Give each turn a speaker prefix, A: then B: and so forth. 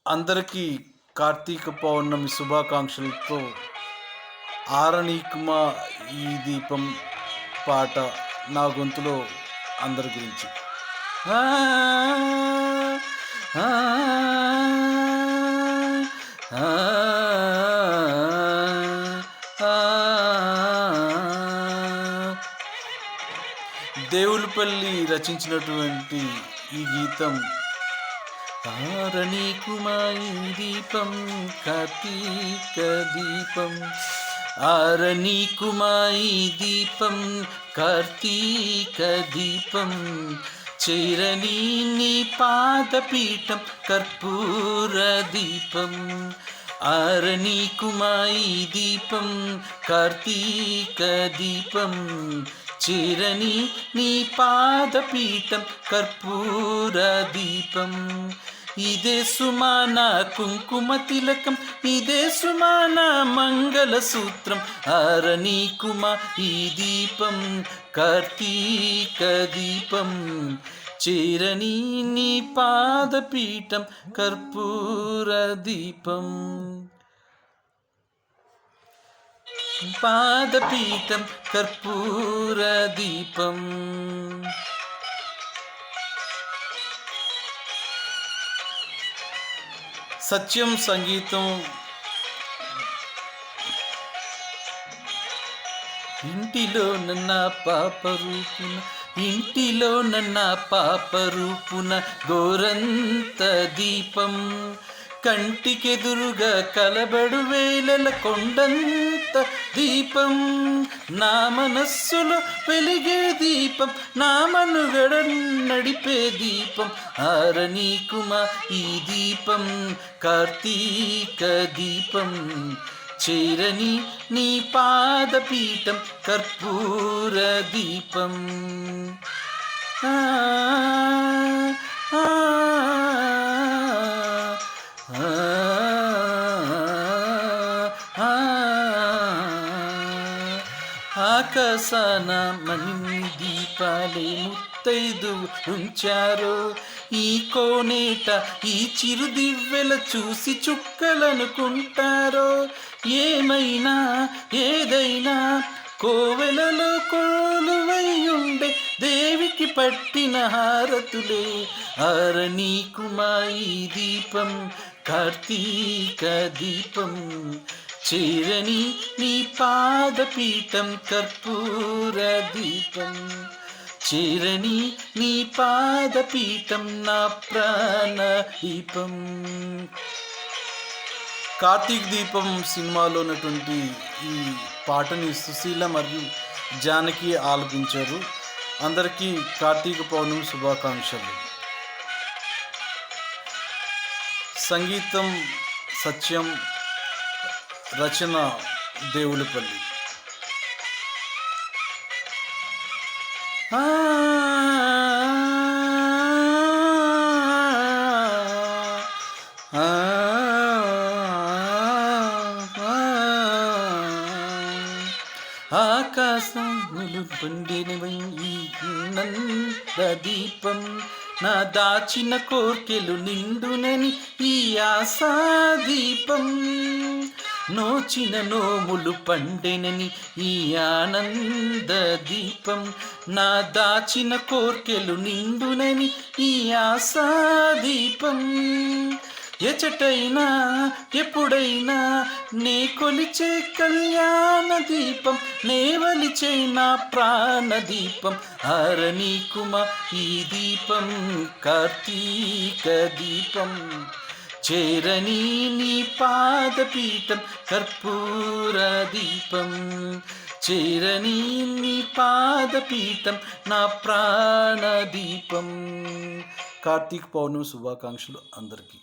A: అందరికీ కార్తీక పౌర్ణమి శుభాకాంక్షలతో ఆరనీకుమా ఈ దీపం పాట నా గొంతులో అందరి గురించి. ఆ, ఆ, ఆ, ఆ. దేవులపల్లి రచించినటువంటి ఈ గీతం ఆరనీకుమా ఈ దీపం కార్తీక దీపం, ఆరనీకుమా ఈ దీపం కార్తీక దీపం, చేరని నీ పాదపీఠం కర్పూర దీపం, ఆరనీకుమా ఈ దీపం కార్తీక దీపం, చేరని నీ పాదపీఠం కర్పూర దీపం, ఇదే సుమాన కుంకుమ తిలకం, ఇదే సుమాన మంగళ సూత్రం, ఆరనీకుమా ఈ దీపం కార్తీక దీపం, చేరని నీ పాదపీఠం కర్పూర దీపం, పాదపీఠం కర్పూర దీపం. సత్యం సంగీతం. ఇంటిలో నన్న పాప రూపున, ఇంటిలో నన్న పాప రూపున గోరంత దీపం, కంటికెదురుగా కలబడు వేళల కొండంత దీపం, నా మనస్సులో వెలిగే దీపం, నా మనుగడ నడిపే దీపం, ఆరనీకుమా ఈ దీపం కార్తీక దీపం, చేరని నీ పాదపీఠం కర్పూర దీపం. ఆ, ఆ, ఆకాశాన మణి దీపాలే ముత్తైదు ఉంచారో, ఈ కోనేట ఈ చిరు దివ్వెల చూసి చుక్కలనుకుంటారో, ఏమైనా ఏదైనా కోవెలలో కొలువై ఉండే దేవికి పట్టిన హారతులే, ఆరనీకుమా ఈ దీపం కార్తీక దీపం, చేరని నీ పాదపీఠం కర్పూర దీపం, చేరని నీ పాదపీఠం నా ప్రాణ దీపం. కార్తీక్ దీపం సినిమాలో ఉన్నటువంటి ఈ పాటని సుశీల మరియు జానకి ఆలపించారు. అందరికీ కార్తీక పౌర్ణమి శుభాకాంక్షలు. సంగీతం సత్యం, రచన దేవులపల్లి. ఆకాశములు పండినవై ఈ నంద దీపం, నా దాచిన కోర్కెలు నిండునని ఈ ఆశా దీపం, నోచిన నోములు పండెనని ఈ ఆనంద దీపం, నా దాచిన కోర్కెలు నిండునని ఈ ఆశా దీపం, ఎచటైనా ఎప్పుడైనా నే కొలిచే కళ్యాణ దీపం, నే వలిచే నా ప్రాణ దీపం, ఆరనీకుమా ఈ దీపం కార్తీక దీపం, చేరని నీ పాదపీఠం కర్పూర దీపం, చేరని నీ పాదపీఠం నా ప్రాణ దీపం. కార్తీక పౌర్ణమి శుభాకాంక్షలు అందరికీ.